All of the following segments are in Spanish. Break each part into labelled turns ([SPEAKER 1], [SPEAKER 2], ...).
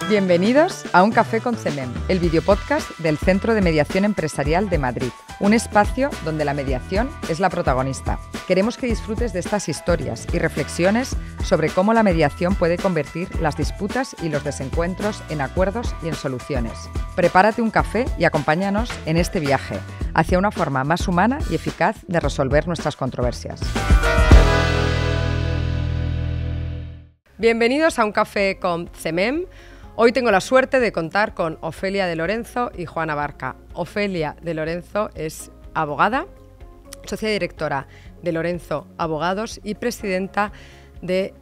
[SPEAKER 1] Bienvenidos a Un Café con CEMEM, el videopodcast del Centro de Mediación Empresarial de Madrid, un espacio donde la mediación es la protagonista. Queremos que disfrutes de estas historias y reflexiones sobre cómo la mediación puede convertir las disputas y los desencuentros en acuerdos y en soluciones. Prepárate un café y acompáñanos en este viaje hacia una forma más humana y eficaz de resolver nuestras controversias. Bienvenidos a Un Café con CEMEM. Hoy tengo la suerte de contar con Ofelia de Lorenzo y Juana Barca. Ofelia de Lorenzo es abogada, socia directora de Lorenzo Abogados y presidenta de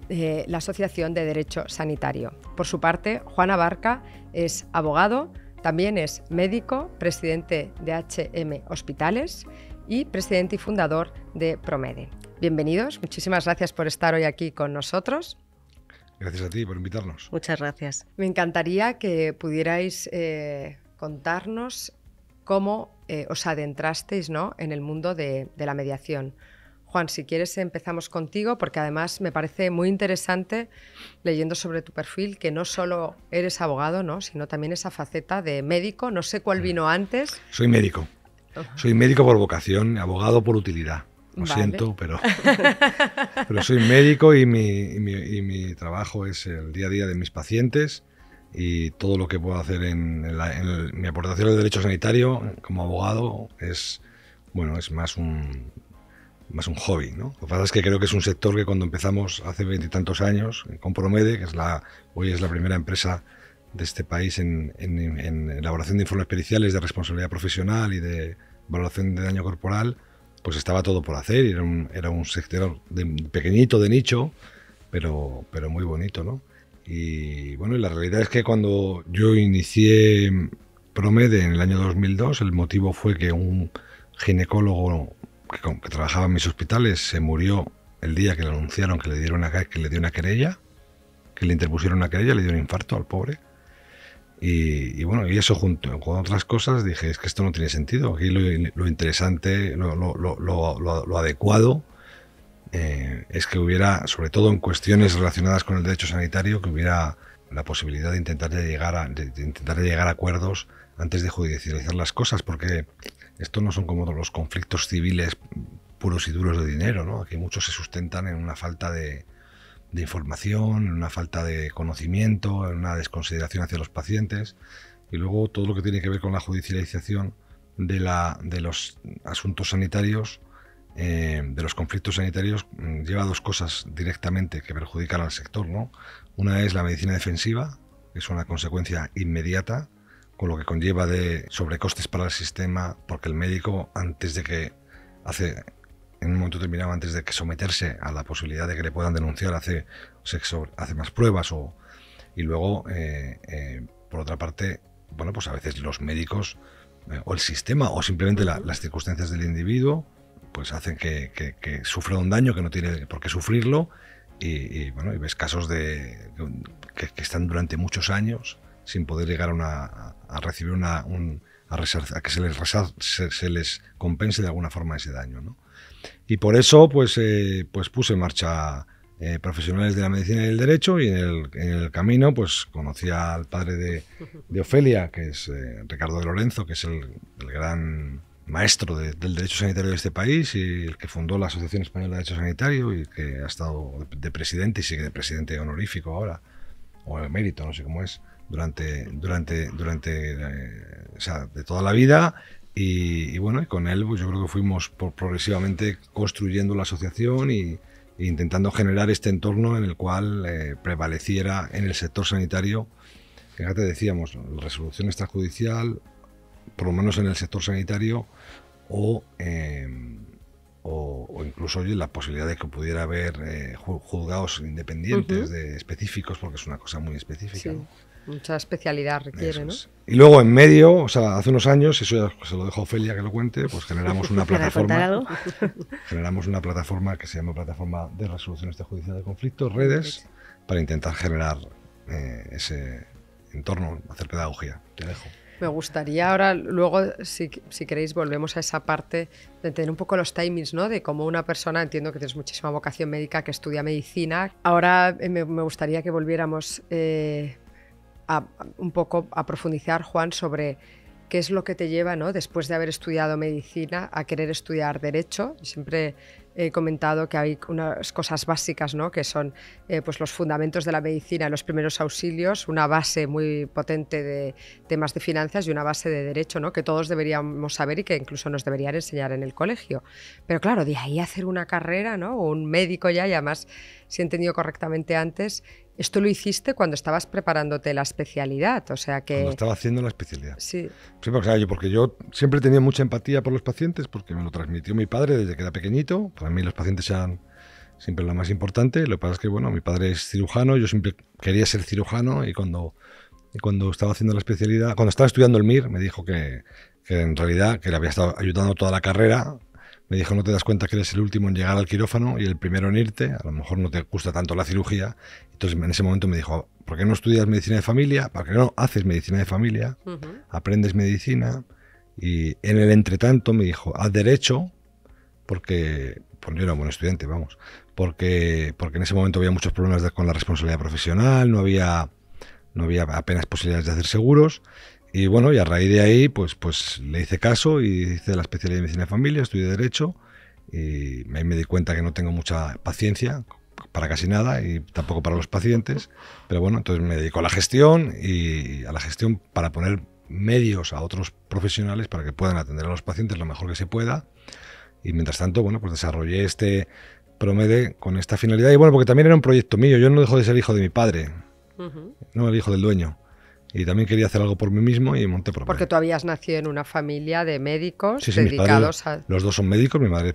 [SPEAKER 1] la Asociación de Derecho Sanitario. Por su parte, Juana Barca es abogado, también es médico, presidente de HM Hospitales y presidente y fundador de Promede. Bienvenidos, muchísimas gracias por estar hoy aquí con nosotros.
[SPEAKER 2] Gracias a ti por invitarnos.
[SPEAKER 3] Muchas gracias.
[SPEAKER 1] Me encantaría que pudierais contarnos cómo os adentrasteis, ¿no?, en el mundo de la mediación. Juan, si quieres empezamos contigo, porque además me parece muy interesante, leyendo sobre tu perfil, que no solo eres abogado, ¿no?, sino también esa faceta de médico. No sé cuál vino antes.
[SPEAKER 2] Soy médico. Soy médico por vocación, abogado por utilidad. Lo
[SPEAKER 1] Vale.
[SPEAKER 2] siento, pero soy médico y mi trabajo es el día a día de mis pacientes y todo lo que puedo hacer mi aportación al derecho sanitario como abogado es más un hobby, ¿no? Lo que pasa es que creo que es un sector que cuando empezamos hace 20 y tantos años con Promede, que hoy es la primera empresa de este país en elaboración de informes periciales de responsabilidad profesional y de valoración de daño corporal, pues estaba todo por hacer y era un sector pequeñito, de nicho, pero muy bonito, ¿no? Y bueno, la realidad es que cuando yo inicié Promede en el año 2002, el motivo fue que un ginecólogo que trabajaba en mis hospitales se murió el día que le anunciaron que le dio una querella, que le interpusieron una querella, le dio un infarto al pobre. Y eso junto con otras cosas dije, es que esto no tiene sentido. Aquí lo interesante, lo adecuado es que hubiera, sobre todo en cuestiones relacionadas con el derecho sanitario, que hubiera la posibilidad de intentar llegar a acuerdos antes de judicializar las cosas, porque esto no son como los conflictos civiles puros y duros de dinero, ¿no? Aquí muchos se sustentan en una falta de información, en una falta de conocimiento, en una desconsideración hacia los pacientes, y luego todo lo que tiene que ver con la judicialización de los asuntos sanitarios, de los conflictos sanitarios, lleva a dos cosas directamente que perjudican al sector, ¿no? Una es la medicina defensiva, que es una consecuencia inmediata, con lo que conlleva de sobrecostes para el sistema, porque el médico en un momento determinado, antes de que someterse a la posibilidad de que le puedan denunciar, hace más pruebas y luego, por otra parte, pues a veces los médicos o el sistema o simplemente las circunstancias del individuo pues hacen que sufra un daño que no tiene por qué sufrirlo y ves casos que están durante muchos años sin poder llegar a recibir a que se les compense de alguna forma ese daño, ¿no? Y por eso pues puse en marcha profesionales de la medicina y el derecho, y en el camino pues conocí al padre de Ofelia, que es Ricardo de Lorenzo, que es el gran maestro del derecho sanitario de este país y el que fundó la Asociación Española de Derecho Sanitario y que ha estado de presidente y sigue de presidente honorífico ahora, o emérito, no sé cómo es, durante de toda la vida. Y con él pues yo creo que fuimos progresivamente construyendo la asociación y intentando generar este entorno en el cual prevaleciera en el sector sanitario, fíjate, decíamos, la resolución extrajudicial, por lo menos en el sector sanitario, o incluso la posibilidad de que pudiera haber juzgados independientes específicos, porque es una cosa muy específica,
[SPEAKER 1] Sí.
[SPEAKER 2] ¿no?
[SPEAKER 1] Mucha especialidad requiere, ¿no?
[SPEAKER 2] Y luego en medio, hace unos años, eso ya se lo dejo a Ofelia que lo cuente, pues generamos una plataforma. Generamos una plataforma que se llama Plataforma de Resolución Extrajudicial de Conflictos, redes, para intentar generar ese entorno, hacer pedagogía. Te dejo.
[SPEAKER 1] Me gustaría ahora, luego, si queréis, volvemos a esa parte de tener un poco los timings, ¿no? De cómo una persona, entiendo que tienes muchísima vocación médica, que estudia medicina. Ahora me gustaría que volviéramos un poco a profundizar, Juan, sobre qué es lo que te lleva, ¿no?, después de haber estudiado medicina, a querer estudiar derecho. Siempre he comentado que hay unas cosas básicas, ¿no?, que son pues los fundamentos de la medicina, los primeros auxilios, una base muy potente de temas de finanzas y una base de derecho, ¿no?, que todos deberíamos saber y que incluso nos deberían enseñar en el colegio. Pero claro, de ahí hacer una carrera, ¿no?, o un médico ya, y además, si he entendido correctamente antes, esto lo hiciste cuando estabas preparándote la especialidad, o sea que...
[SPEAKER 2] Cuando estaba haciendo la especialidad.
[SPEAKER 1] Sí.
[SPEAKER 2] Sí, porque yo siempre he tenido mucha empatía por los pacientes, porque me lo transmitió mi padre desde que era pequeñito. Para mí los pacientes eran siempre lo más importante. Lo que pasa es que, bueno, mi padre es cirujano, yo siempre quería ser cirujano, y cuando estaba haciendo la especialidad, cuando estaba estudiando el MIR, me dijo que en realidad, que le había estado ayudando toda la carrera. Me dijo, no te das cuenta que eres el último en llegar al quirófano y el primero en irte, a lo mejor no te gusta tanto la cirugía. Entonces en ese momento me dijo, ¿por qué no estudias medicina de familia? ¿Por qué no haces medicina de familia? Aprendes medicina. Y en el entretanto me dijo, haz derecho, porque yo era un buen estudiante, vamos, porque en ese momento había muchos problemas con la responsabilidad profesional, no había apenas posibilidades de hacer seguros. Y bueno, y a raíz de ahí, pues le hice caso y hice la especialidad de medicina de familia, estudié derecho, y ahí me di cuenta que no tengo mucha paciencia para casi nada y tampoco para los pacientes. Pero bueno, entonces me dedico a la gestión, y a la gestión para poner medios a otros profesionales para que puedan atender a los pacientes lo mejor que se pueda. Y mientras tanto, bueno, pues desarrollé este Promede con esta finalidad. Y bueno, porque también era un proyecto mío, yo no dejo de ser hijo de mi padre, no el hijo del dueño. Y también quería hacer algo por mí mismo y monté Promede.
[SPEAKER 1] Porque tú habías nacido en una familia de médicos,
[SPEAKER 2] sí,
[SPEAKER 1] dedicados a...
[SPEAKER 2] Los dos son médicos, mi padre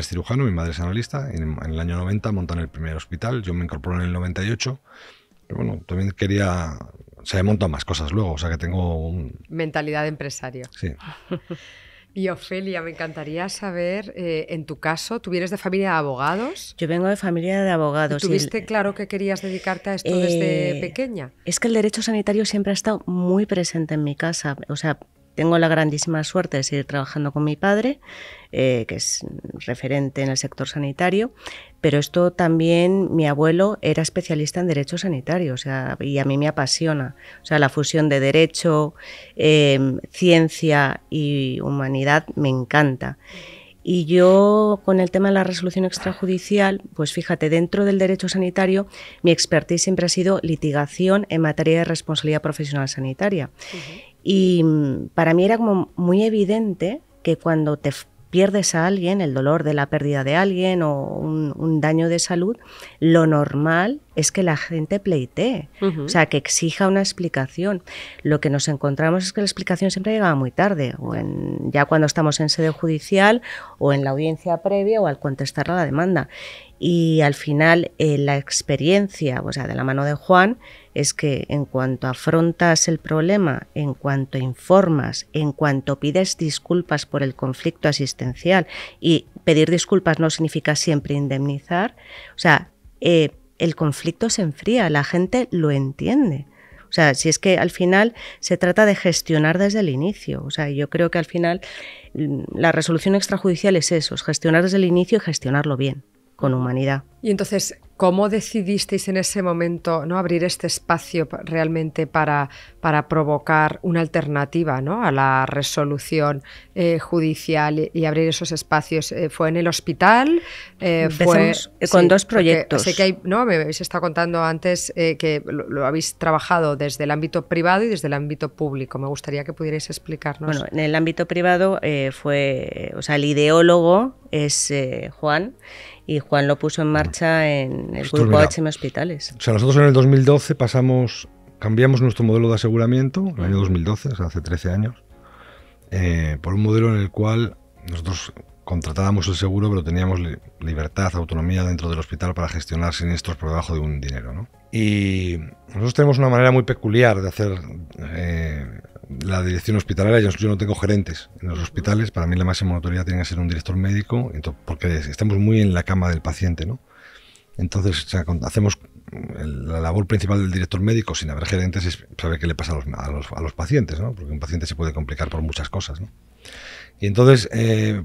[SPEAKER 2] es cirujano, mi madre es analista. En el año 90 montan el primer hospital, yo me incorporo en el 98. Pero bueno, también quería... O sea, he montado más cosas luego, o sea que tengo
[SPEAKER 1] mentalidad de empresario.
[SPEAKER 2] Sí.
[SPEAKER 1] Y Ofelia, me encantaría saber, en tu caso, ¿tú vienes de familia de abogados?
[SPEAKER 3] Yo vengo de familia de abogados.
[SPEAKER 1] ¿Tuviste claro que querías dedicarte a esto desde pequeña?
[SPEAKER 3] Es que el derecho sanitario siempre ha estado muy presente en mi casa. O sea, tengo la grandísima suerte de seguir trabajando con mi padre, que es referente en el sector sanitario, pero esto también, mi abuelo era especialista en derecho sanitario, o sea, y a mí me apasiona. O sea, la fusión de derecho, ciencia y humanidad me encanta. Y yo, con el tema de la resolución extrajudicial, pues fíjate, dentro del derecho sanitario, mi expertise siempre ha sido litigación en materia de responsabilidad profesional sanitaria. Y para mí era como muy evidente que cuando te pierdes a alguien, el dolor de la pérdida de alguien o un daño de salud, lo normal es que la gente pleitee, o sea, que exija una explicación. Lo que nos encontramos es que la explicación siempre llegaba muy tarde, o ya cuando estamos en sede judicial o en la audiencia previa o al contestar a la demanda. Y al final la experiencia, o sea, de la mano de Juan, es que en cuanto afrontas el problema, en cuanto informas, en cuanto pides disculpas por el conflicto asistencial, y pedir disculpas no significa siempre indemnizar, o sea, el conflicto se enfría, la gente lo entiende. O sea, si es que al final se trata de gestionar desde el inicio. O sea, yo creo que al final la resolución extrajudicial es eso, es gestionar desde el inicio y gestionarlo bien, con humanidad.
[SPEAKER 1] Y entonces, ¿cómo decidisteis en ese momento, ¿no?, abrir este espacio realmente para provocar una alternativa, ¿no?, a la resolución judicial y abrir esos espacios? ¿Fue en el hospital?
[SPEAKER 3] Empezamos con dos proyectos.
[SPEAKER 1] Sé que hay, ¿no?, me habéis estado contando antes que lo habéis trabajado desde el ámbito privado y desde el ámbito público. Me gustaría que pudierais explicarnos.
[SPEAKER 3] Bueno, en el ámbito privado o sea, el ideólogo es Juan, y Juan lo puso en marcha en el grupo HM Hospitales.
[SPEAKER 2] O sea, nosotros en el 2012 cambiamos nuestro modelo de aseguramiento, el año 2012, o sea, hace 13 años, por un modelo en el cual nosotros contratábamos el seguro, pero teníamos libertad, autonomía dentro del hospital para gestionar siniestros por debajo de un dinero, ¿no? Y nosotros tenemos una manera muy peculiar de hacer la dirección hospitalaria. Yo no tengo gerentes en los hospitales. Para mí la máxima autoridad tiene que ser un director médico, porque estamos muy en la cama del paciente, ¿no? Entonces, o sea, hacemos la labor principal del director médico, sin haber gerentes, es saber qué le pasa a los pacientes, ¿no? Porque un paciente se puede complicar por muchas cosas, ¿no? Y entonces,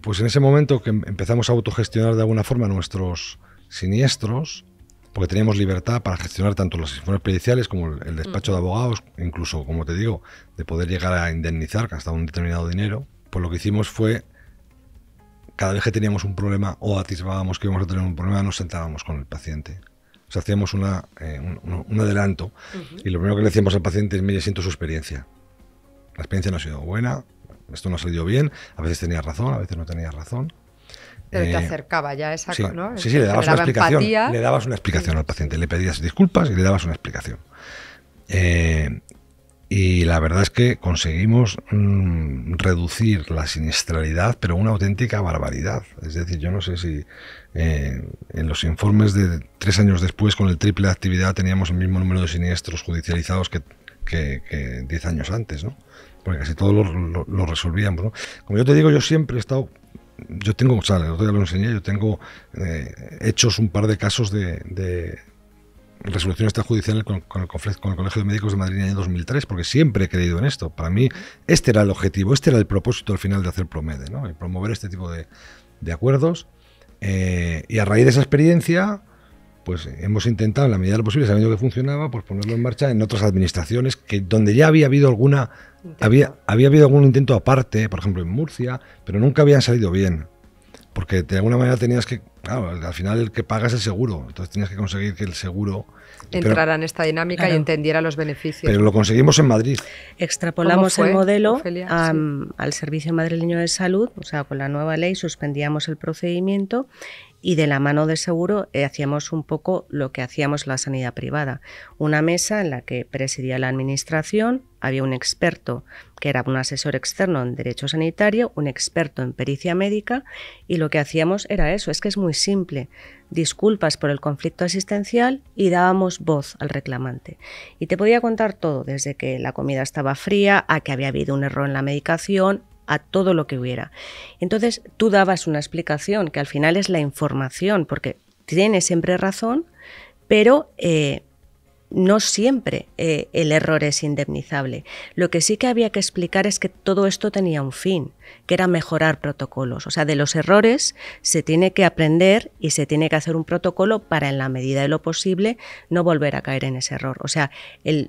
[SPEAKER 2] pues en ese momento que empezamos a autogestionar de alguna forma nuestros siniestros, porque teníamos libertad para gestionar tanto los informes periciales como el despacho de abogados, incluso, como te digo, de poder llegar a indemnizar hasta un determinado dinero. Pues lo que hicimos fue, cada vez que teníamos un problema o atisbábamos que íbamos a tener un problema, nos sentábamos con el paciente. O sea, hacíamos un adelanto y lo primero que le decíamos al paciente es: mire, siento su experiencia. La experiencia no ha sido buena, esto no ha salido bien, a veces tenías razón, a veces no tenías razón.
[SPEAKER 1] Pero te acercaba ya esa
[SPEAKER 2] sí,
[SPEAKER 1] ¿no?
[SPEAKER 2] Sí, le dabas una explicación.
[SPEAKER 1] Empatía.
[SPEAKER 2] Le dabas una explicación al paciente, le pedías disculpas y le dabas una explicación. Y la verdad es que conseguimos reducir la siniestralidad, pero una auténtica barbaridad. Es decir, yo no sé si en los informes de 3 años después, con el triple de actividad, teníamos el mismo número de siniestros judicializados que 10 años antes, ¿no? Porque casi todos lo resolvíamos, ¿no? Como yo te digo, yo siempre he estado... Yo tengo, o sea, el otro día lo enseñé, yo tengo hechos un par de casos de resolución extrajudicial con el Colegio de Médicos de Madrid en el año 2003, porque siempre he creído en esto. Para mí, este era el objetivo, este era el propósito al final de hacer Promede, ¿no? El promover este tipo de acuerdos. Y a raíz de esa experiencia, pues hemos intentado, en la medida de lo posible, sabiendo que funcionaba, pues ponerlo en marcha en otras administraciones donde ya había habido había habido algún intento aparte, por ejemplo en Murcia, pero nunca habían salido bien. Porque de alguna manera tenías que, claro, al final el que paga es el seguro, entonces tenías que conseguir que el seguro
[SPEAKER 1] entrara en esta dinámica, claro, y entendiera los beneficios.
[SPEAKER 2] Pero lo conseguimos en Madrid.
[SPEAKER 3] Extrapolamos el modelo,
[SPEAKER 1] Ofelia,
[SPEAKER 3] al Servicio Madrileño de Salud, o sea, con la nueva ley suspendíamos el procedimiento y de la mano de seguro hacíamos un poco lo que hacíamos la sanidad privada. Una mesa en la que presidía la administración, había un experto que era un asesor externo en derecho sanitario, un experto en pericia médica, y lo que hacíamos era eso, es que es muy simple: disculpas por el conflicto asistencial y dábamos voz al reclamante. Y te podía contar todo, desde que la comida estaba fría, a que había habido un error en la medicación, a todo lo que hubiera. Entonces tú dabas una explicación que al final es la información, porque tiene siempre razón, pero no siempre el error es indemnizable. Lo que sí que había que explicar es que todo esto tenía un fin, que era mejorar protocolos. O sea, de los errores se tiene que aprender y se tiene que hacer un protocolo para, en la medida de lo posible, no volver a caer en ese error. O sea,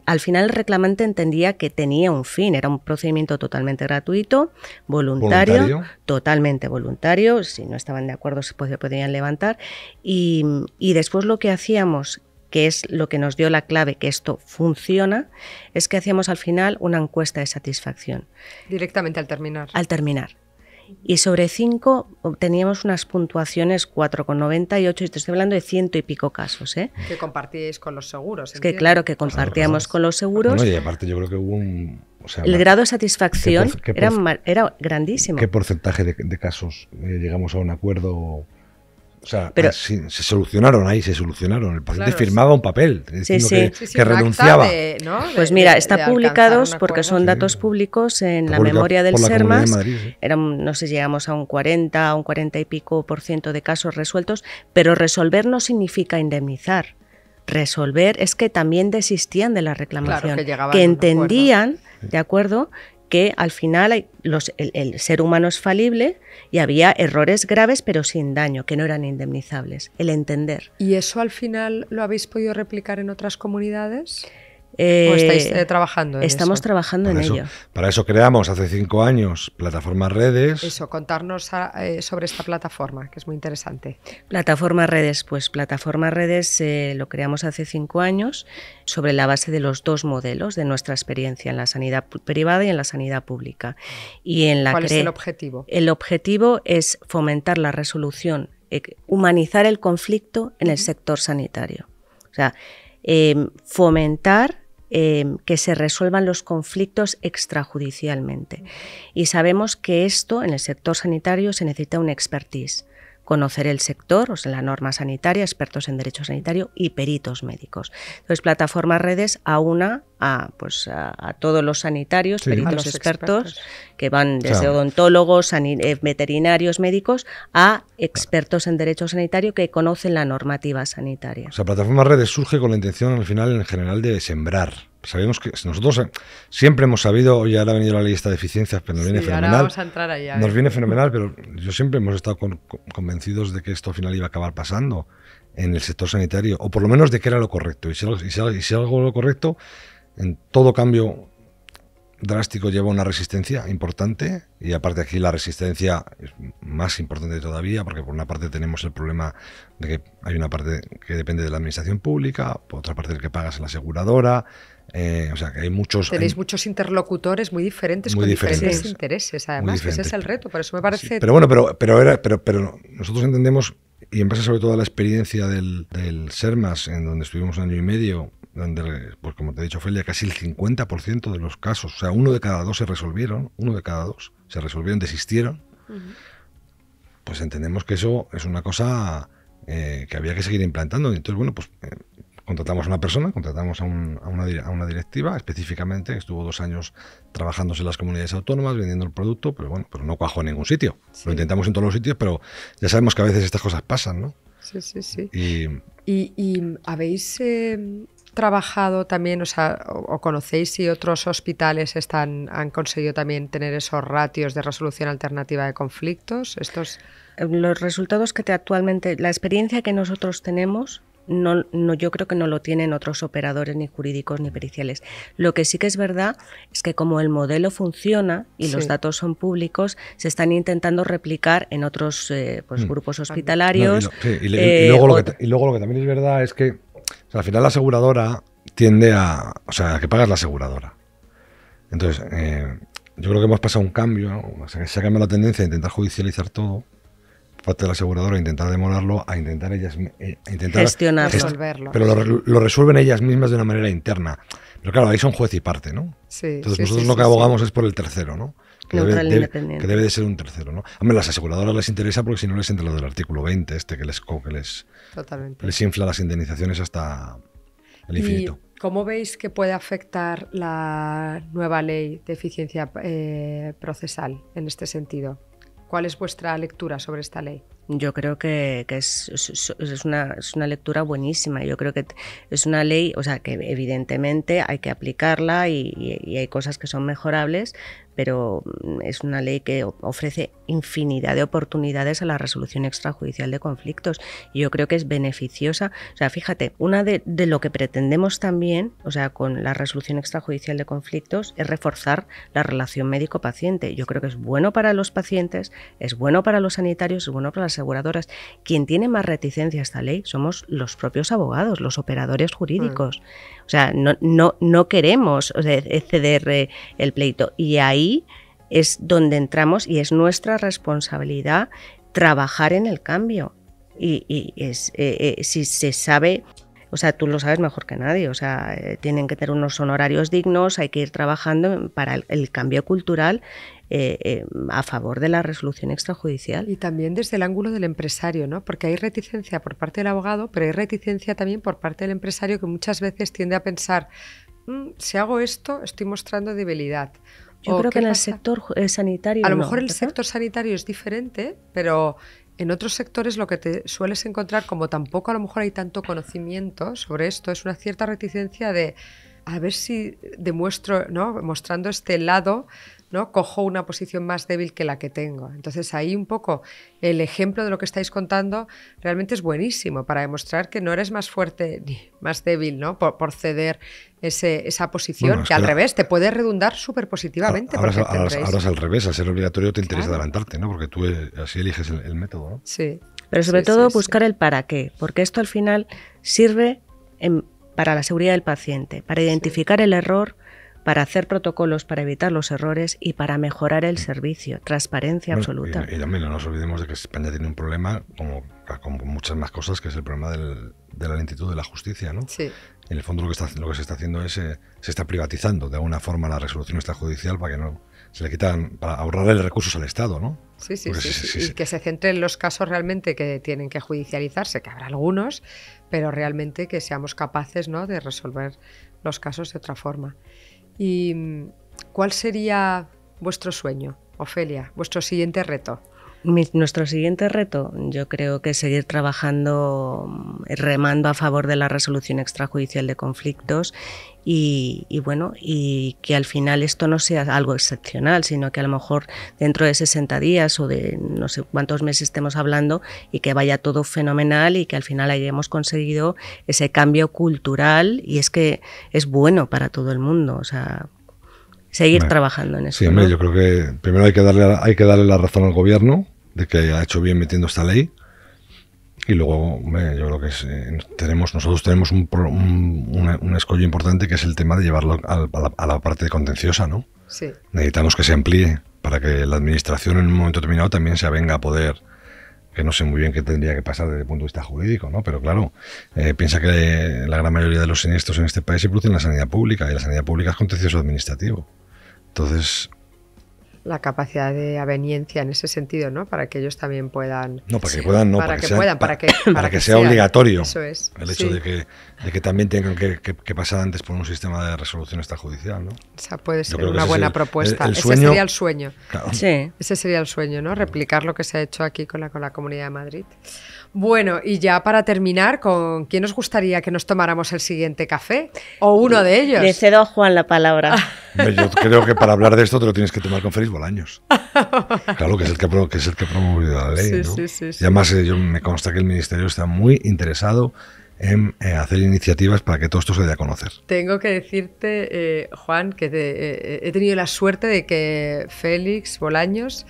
[SPEAKER 3] al final el reclamante entendía que tenía un fin, era un procedimiento totalmente gratuito, voluntario, totalmente voluntario. Si no estaban de acuerdo se podían levantar. Y después lo que hacíamos, que es lo que nos dio la clave que esto funciona, es que hacíamos al final una encuesta de satisfacción.
[SPEAKER 1] Directamente al terminar.
[SPEAKER 3] Al terminar. Y sobre 5 obteníamos unas puntuaciones 4,98, y te estoy hablando de 100 y pico casos, ¿eh?
[SPEAKER 1] Que compartíais con los seguros.
[SPEAKER 3] Es que claro, que compartíamos con los seguros.
[SPEAKER 2] Bueno, y aparte yo creo que hubo
[SPEAKER 3] el grado de satisfacción era grandísimo.
[SPEAKER 2] ¿Qué porcentaje de casos llegamos a un acuerdo? O sea, pero, se solucionaron. El paciente firmaba un papel diciendo que renunciaba.
[SPEAKER 1] ¿no?
[SPEAKER 3] Pues mira, está publicados porque son datos públicos en la memoria del SERMAS. No sé, llegamos a un 40, un 40 y pico % de casos resueltos, pero resolver no significa indemnizar. Resolver es que también desistían de la reclamación,
[SPEAKER 1] claro,
[SPEAKER 3] que entendían, ¿de acuerdo?, que al final el ser humano es falible y había errores graves pero sin daño, que no eran indemnizables. El entender.
[SPEAKER 1] ¿Y eso al final lo habéis podido replicar en otras comunidades? ¿O estáis trabajando en
[SPEAKER 3] Estamos
[SPEAKER 1] eso?
[SPEAKER 3] trabajando en ello.
[SPEAKER 2] Para eso creamos hace 5 años Plataforma Redes.
[SPEAKER 1] Eso, contarnos sobre esta plataforma, que es muy interesante.
[SPEAKER 3] Plataforma Redes, pues Plataforma Redes lo creamos hace 5 años sobre la base de los 2 modelos de nuestra experiencia en la sanidad privada y en la sanidad pública. Y
[SPEAKER 1] ¿Cuál es el objetivo?
[SPEAKER 3] El objetivo es fomentar la resolución, humanizar el conflicto en el sector sanitario. O sea, fomentar que se resuelvan los conflictos extrajudicialmente. Y sabemos que esto en el sector sanitario se necesita un expertise, conocer el sector, o sea, la norma sanitaria, expertos en derecho sanitario y peritos médicos. Entonces, Plataforma Redes aúna a todos los sanitarios, peritos expertos, que van desde odontólogos, veterinarios, médicos, a expertos en derecho sanitario que conocen la normativa sanitaria.
[SPEAKER 2] O sea, Plataforma Redes surge con la intención, al final, en general, de sembrar. Sabemos que nosotros siempre hemos sabido, y ahora ha venido la ley esta de eficiencias, pero nos viene fenomenal.
[SPEAKER 1] Ahora vamos a entrar allá.
[SPEAKER 2] Nos viene fenomenal, pero yo siempre hemos estado convencidos de que esto al final iba a acabar pasando. en el sector sanitario, o por lo menos de qué era lo correcto. Y si algo lo correcto, en todo cambio drástico lleva una resistencia importante, y aparte aquí la resistencia es más importante todavía, porque por una parte tenemos el problema de que hay una parte que depende de la administración pública, por otra parte el que pagas es la aseguradora, o sea que hay muchos...
[SPEAKER 1] Tenéis muchos interlocutores muy diferentes, con diferentes intereses, además, que ese es el reto, por eso me parece...
[SPEAKER 2] Sí, pero bueno, pero nosotros entendemos, y en base sobre todo a la experiencia del SERMAS, en donde estuvimos 1 año y medio, donde, pues como te he dicho, Ofelia, casi el 50% de los casos, o sea, 1 de cada 2 se resolvieron, desistieron, pues entendemos que eso es una cosa que había que seguir implantando. Y entonces, bueno, pues contratamos a una persona, contratamos a una directiva específicamente, que estuvo 2 años trabajándose en las comunidades autónomas, vendiendo el producto, pero bueno, pero no cuajó en ningún sitio. Sí. Lo intentamos en todos los sitios, pero ya sabemos que a veces estas cosas pasan, ¿no?
[SPEAKER 1] Sí, sí, sí. ¿Y habéis trabajado también, o conocéis si otros hospitales han conseguido también tener esos ratios de resolución alternativa de conflictos?
[SPEAKER 3] Los resultados actualmente, la experiencia que nosotros tenemos, no, yo creo que no lo tienen otros operadores, ni jurídicos ni periciales. Lo que sí que es verdad es que como el modelo funciona y los datos son públicos, se están intentando replicar en otros grupos hospitalarios.
[SPEAKER 2] Y luego lo que también es verdad es que, o sea, al final la aseguradora tiende a... O sea, a que pagas la aseguradora. Entonces, yo creo que hemos pasado un cambio, ¿no? O sea, que se ha cambiado la tendencia a intentar judicializar todo, parte de la aseguradora, intentar demorarlo, a intentar ellas...
[SPEAKER 3] gestionarlo.
[SPEAKER 1] Resolverlo.
[SPEAKER 2] Pero lo resuelven ellas mismas de una manera interna. Pero claro, ahí son juez y parte, ¿no?
[SPEAKER 1] Sí,
[SPEAKER 2] entonces nosotros lo que abogamos es por el tercero, ¿no? Que
[SPEAKER 3] independiente.
[SPEAKER 2] Que debe de ser un tercero, ¿no? Hombre, las aseguradoras les interesa porque si no les entra lo del artículo 20, que les infla las indemnizaciones hasta el infinito.
[SPEAKER 1] ¿Y cómo veis que puede afectar la nueva ley de eficiencia procesal en este sentido? ¿Cuál es vuestra lectura sobre esta ley?
[SPEAKER 3] Yo creo que es una lectura buenísima. Yo creo que es una ley, o sea, que evidentemente hay que aplicarla y hay cosas que son mejorables, pero es una ley que ofrece infinidad de oportunidades a la resolución extrajudicial de conflictos. Y yo creo que es beneficiosa. O sea, fíjate, una de lo que pretendemos también, o sea, con la resolución extrajudicial de conflictos, es reforzar la relación médico-paciente. Yo creo que es bueno para los pacientes, es bueno para los sanitarios, es bueno para las aseguradoras. Quien tiene más reticencia a esta ley somos los propios abogados, los operadores jurídicos. O sea, no queremos, o sea, ceder el pleito. Y ahí es donde entramos y es nuestra responsabilidad trabajar en el cambio. Y si se sabe, o sea, tú lo sabes mejor que nadie, o sea, tienen que tener unos honorarios dignos, hay que ir trabajando para el cambio cultural a favor de la resolución extrajudicial.
[SPEAKER 1] Y también desde el ángulo del empresario, ¿no? Porque hay reticencia por parte del abogado, pero hay reticencia también por parte del empresario, que muchas veces tiende a pensar, si hago esto, estoy mostrando debilidad.
[SPEAKER 3] Yo creo que en el sector sanitario
[SPEAKER 1] a lo mejor el sector sanitario es diferente, pero en otros sectores lo que te sueles encontrar, como tampoco a lo mejor hay tanto conocimiento sobre esto, es una cierta reticencia de a ver si demuestro, ¿no? Mostrando este lado, ¿no? Cojo una posición más débil que la que tengo. Entonces ahí un poco el ejemplo de lo que estáis contando realmente es buenísimo para demostrar que no eres más fuerte ni más débil, ¿no? Por ceder esa posición, bueno, que al revés te puede redundar súper positivamente.
[SPEAKER 2] Ahora es al revés, al ser obligatorio te interesa adelantarte, ¿no? Porque tú así eliges el método, ¿no?
[SPEAKER 3] Sí. Pero sobre todo buscar el para qué, porque esto al final sirve para la seguridad del paciente, para identificar el error, para hacer protocolos para evitar los errores y para mejorar el servicio, transparencia absoluta.
[SPEAKER 2] Y también no nos olvidemos de que España tiene un problema, como muchas más cosas, que es el problema de la lentitud de la justicia, ¿no? Sí. En el fondo lo que se está haciendo es, se está privatizando de alguna forma la resolución extrajudicial para que no se le quitan, para ahorrarle recursos al Estado, ¿no?
[SPEAKER 1] Sí. Y que se centre en los casos realmente que tienen que judicializarse, que habrá algunos, pero realmente que seamos capaces, ¿no?, de resolver los casos de otra forma. ¿Y cuál sería vuestro sueño, Ofelia, vuestro siguiente reto?
[SPEAKER 3] Nuestro siguiente reto, yo creo que es seguir trabajando, remando a favor de la resolución extrajudicial de conflictos y que al final esto no sea algo excepcional, sino que a lo mejor dentro de 60 días o de no sé cuántos meses estemos hablando y que vaya todo fenomenal y que al final hayamos conseguido ese cambio cultural, y es que es bueno para todo el mundo, o sea, seguir trabajando en eso.
[SPEAKER 2] Sí, hombre, ¿no? Yo creo que primero hay que darle la razón al gobierno de que ha hecho bien metiendo esta ley, y luego, hombre, yo creo que nosotros tenemos un escollo importante, que es el tema de llevarlo a la parte contenciosa, ¿no?
[SPEAKER 1] Sí. Necesitamos
[SPEAKER 2] que se amplíe para que la administración en un momento determinado también se avenga a poder, que no sé muy bien qué tendría que pasar desde el punto de vista jurídico, ¿no? Pero claro, piensa que la gran mayoría de los siniestros en este país se producen en la sanidad pública, y la sanidad pública es contencioso administrativo. Entonces,
[SPEAKER 1] la capacidad de aveniencia en ese sentido, ¿no? Para que ellos también puedan...
[SPEAKER 2] No, para que puedan, no,
[SPEAKER 1] para que
[SPEAKER 2] sea obligatorio.
[SPEAKER 1] Eso es.
[SPEAKER 2] El hecho de que también tengan que pasar antes por un sistema de resolución extrajudicial, ¿no?
[SPEAKER 1] O sea, puede ser una buena propuesta.
[SPEAKER 2] El sueño,
[SPEAKER 1] ese sería el sueño.
[SPEAKER 2] Claro.
[SPEAKER 3] Sí.
[SPEAKER 1] Ese sería el sueño, ¿no? Replicar lo que se ha hecho aquí con la Comunidad de Madrid. Bueno, y ya para terminar, ¿con quién os gustaría que nos tomáramos el siguiente café? ¿O uno de ellos?
[SPEAKER 3] Le cedo a Juan la palabra.
[SPEAKER 2] Yo creo que para hablar de esto te lo tienes que tomar con Félix Bolaños. Claro, que es el que ha promovido la ley, ¿no?
[SPEAKER 1] Sí.
[SPEAKER 2] Y además me consta que el Ministerio está muy interesado en hacer iniciativas para que todo esto se dé a conocer.
[SPEAKER 1] Tengo que decirte, Juan, que he tenido la suerte de que Félix Bolaños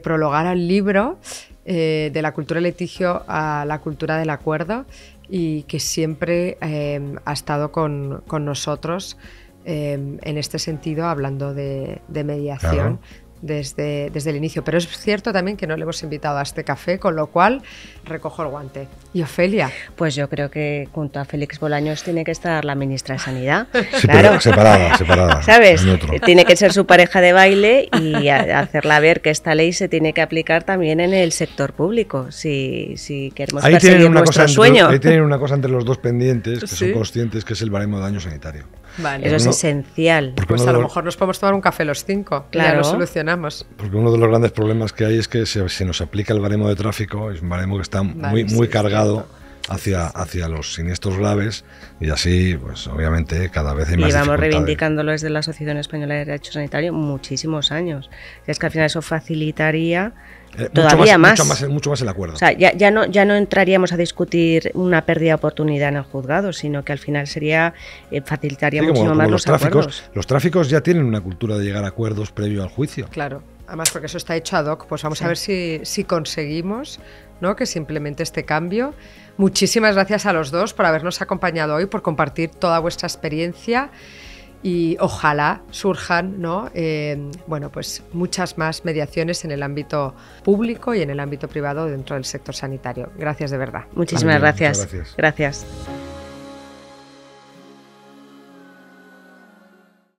[SPEAKER 1] prologara el libro de la cultura del litigio a la cultura del acuerdo, y que siempre ha estado con nosotros en este sentido, hablando de mediación. Claro. Desde el inicio, pero es cierto también que no le hemos invitado a este café, con lo cual recojo el guante. ¿Y Ofelia?
[SPEAKER 3] Pues yo creo que junto a Félix Bolaños tiene que estar la ministra de Sanidad.
[SPEAKER 2] Sí, claro. Pero separada.
[SPEAKER 3] ¿Sabes? Tiene que ser su pareja de baile y hacerla ver que esta ley se tiene que aplicar también en el sector público, si queremos perseguir nuestro sueño.
[SPEAKER 2] Ahí tienen una cosa entre los dos pendientes, que son conscientes, que es el baremo de daño sanitario.
[SPEAKER 3] Vale. Eso es esencial.
[SPEAKER 1] Pues a lo mejor nos podemos tomar un café los 5.
[SPEAKER 3] Claro.
[SPEAKER 1] Ya lo solucionamos.
[SPEAKER 2] Porque uno de los grandes problemas que hay es que se nos aplica el baremo de tráfico, es un baremo que está muy cargado hacia los siniestros graves, y así, pues obviamente, cada vez hay más dificultades.
[SPEAKER 3] Y vamos reivindicándolo desde la Asociación Española de Derecho Sanitario muchísimos años. Es que al final eso facilitaría todavía más.
[SPEAKER 2] Mucho más el acuerdo.
[SPEAKER 3] O sea, ya no entraríamos a discutir una pérdida de oportunidad en el juzgado, sino que al final facilitaría muchísimo más los acuerdos.
[SPEAKER 2] Los tráficos ya tienen una cultura de llegar a acuerdos previo al juicio.
[SPEAKER 1] Claro, además porque eso está hecho ad hoc. Pues vamos a ver si conseguimos, ¿no?, que se implemente este cambio. Muchísimas gracias a los dos por habernos acompañado hoy, por compartir toda vuestra experiencia, y ojalá surjan, ¿no?, pues muchas más mediaciones en el ámbito público y en el ámbito privado dentro del sector sanitario. Gracias de verdad.
[SPEAKER 3] Muchísimas gracias. Gracias.